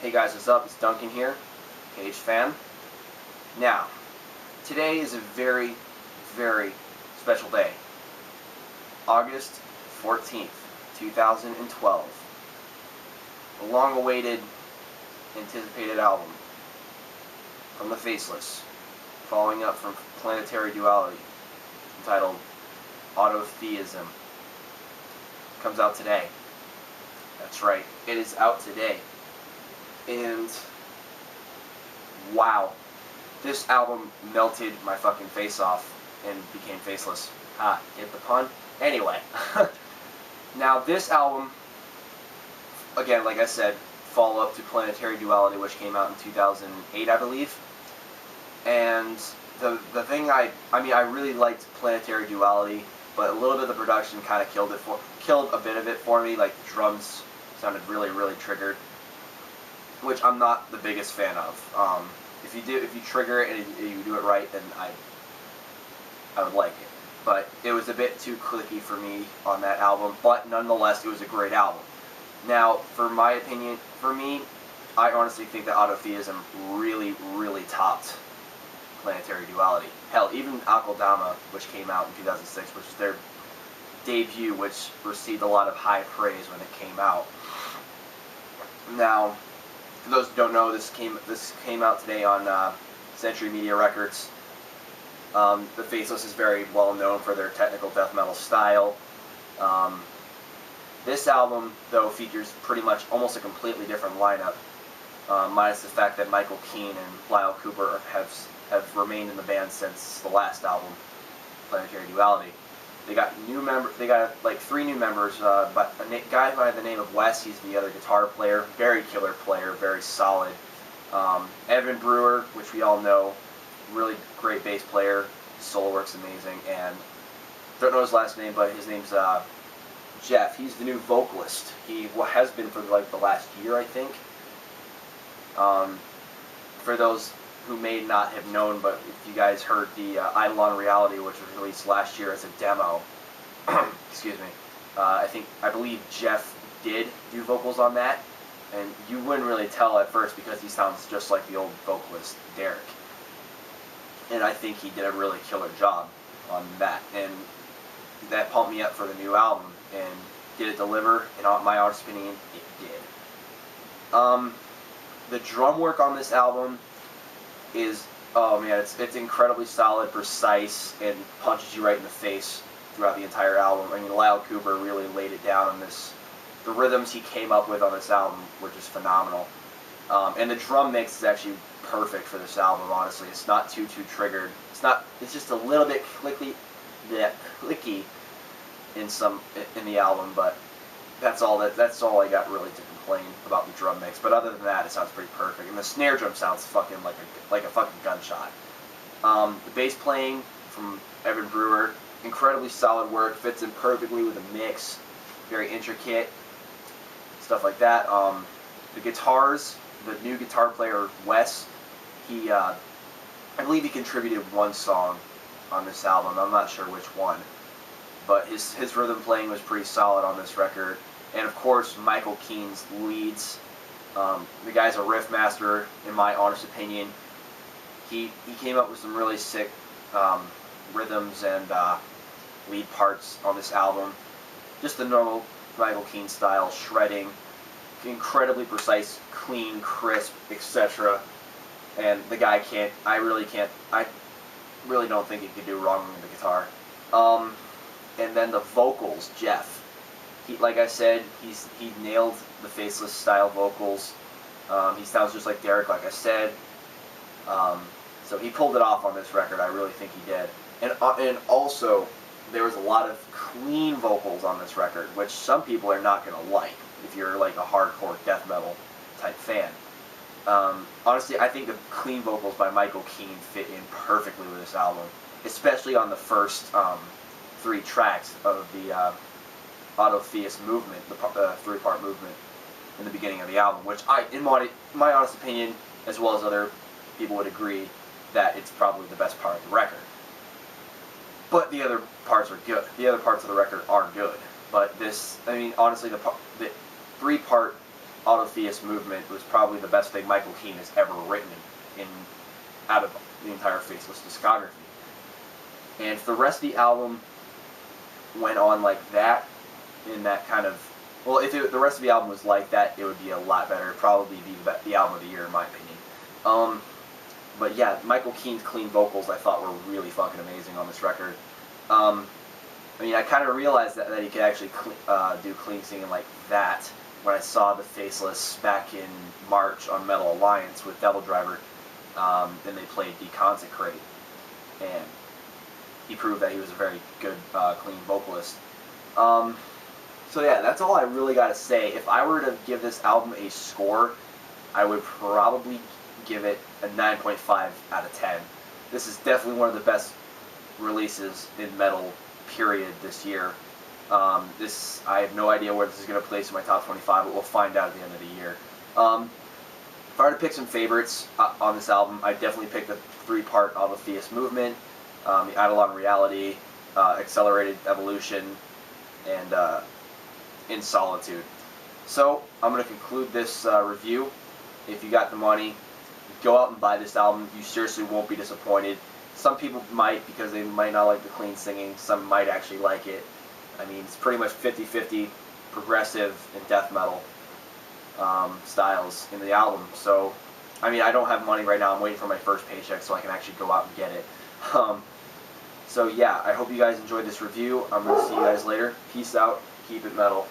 Hey guys, what's up? It's Duncan here, Cage fan. Now, today is a very, very special day. August 14th, 2012. The long-awaited, anticipated album from the Faceless, following up from Planetary Duality, entitled Autotheism, comes out today. That's right, it is out today. And wow, this album melted my fucking face off and became faceless. Get the pun? Anyway, now this album, again, like I said, follow-up to Planetary Duality, which came out in 2008, I believe. And the thing I really liked Planetary Duality, but a little bit of the production kind of killed a bit of it for me. Like the drums sounded really, really triggered, which I'm not the biggest fan of. If you trigger it and you do it right, then I would like it. But it was a bit too clicky for me on that album. But nonetheless, it was a great album. Now, for my opinion, for me, I honestly think that Autotheism really, really topped Planetary Duality. Hell, even Akeldama, which came out in 2006, which was their debut, which received a lot of high praise when it came out. Now, for those who don't know, this came out today on Century Media Records. The Faceless is very well known for their technical death metal style. This album, though, features pretty much almost a completely different lineup, minus the fact that Michael Keane and Lyle Cooper have remained in the band since the last album, Planetary Duality. They got like 3 new members, but a guy by the name of Wes, he's the other guitar player, very killer player, very solid. Evan Brewer, which we all know, really great bass player, his solo work's amazing, and don't know his last name, but his name's Jeff. He's the new vocalist. He has been for like the last year, I think. For those who may not have known, but if you guys heard the Eidolon Reality, which was released last year as a demo, excuse me, I believe Jeff did do vocals on that, and you wouldn't really tell at first because he sounds just like the old vocalist, Derek. And I think he did a really killer job on that, and that pumped me up for the new album. And did it deliver? In my honest opinion, it did. The drum work on this album is, oh man, it's incredibly solid, precise, and punches you right in the face throughout the entire album. I mean, Lyle Cooper really laid it down on this. The rhythms he came up with on this album were just phenomenal. And the drum mix is actually perfect for this album, honestly. It's not too triggered. It's just a little bit clicky in the album, but that's all I got really to complain about the drum mix. But other than that, it sounds pretty perfect, and the snare drum sounds fucking like a fucking gunshot. The bass playing from Evan Brewer, incredibly solid work, fits in perfectly with the mix, very intricate, stuff like that. The guitars, the new guitar player Wes, I believe he contributed 1 song on this album. I'm not sure which one. But his rhythm playing was pretty solid on this record. And of course, Michael Keane's leads. The guy's a riff master, in my honest opinion. He came up with some really sick rhythms and lead parts on this album. Just the normal Michael Keane style, shredding, incredibly precise, clean, crisp, etc. And the guy I really don't think he could do wrong with the guitar. And then the vocals, Jeff. Like I said, he nailed the Faceless style vocals. He sounds just like Derek, like I said. So he pulled it off on this record. I really think he did. And also, there was a lot of clean vocals on this record, which some people are not going to like if you're like a hardcore death metal type fan. Honestly, I think the clean vocals by Michael Keane fit in perfectly with this album, especially on the first 3 tracks of the Autotheist movement, the 3-part movement in the beginning of the album, which in my honest opinion, as well as other people would agree, that it's probably the best part of the record. But the other parts are good. The other parts of the record are good. But this, I mean, honestly, the 3-part Autotheist Movement was probably the best thing Michael Keane has ever written in out of the entire Faceless discography. And if the rest of the album went on like that, in that kind of, well, if the rest of the album was like that, it would be a lot better. It'd probably be the album of the year, in my opinion. But yeah, Michael Keane's clean vocals I thought were really fucking amazing on this record. I mean, I kind of realized that he could actually do clean singing like that when I saw the Faceless back in March on Metal Alliance with Devil Driver. Then they played Deconsecrate, and he proved that he was a very good, clean vocalist. So yeah, that's all I really got to say. If I were to give this album a score, I would probably give it a 9.5 out of 10. This is definitely one of the best releases in metal, period, this year. I have no idea where this is going to place in my top 25, but we'll find out at the end of the year. If I were to pick some favorites on this album, I'd definitely pick the 3-part Autotheist Movement, the Eidolon Reality, Accelerated Evolution, and In Solitude. So, I'm going to conclude this review. If you got the money, go out and buy this album. You seriously won't be disappointed. Some people might, because they might not like the clean singing. Some might actually like it. I mean, it's pretty much 50-50 progressive and death metal styles in the album. So, I mean, I don't have money right now. I'm waiting for my first paycheck so I can actually go out and get it. So yeah, I hope you guys enjoyed this review. I'm going to see you guys later. Peace out. Keep it metal.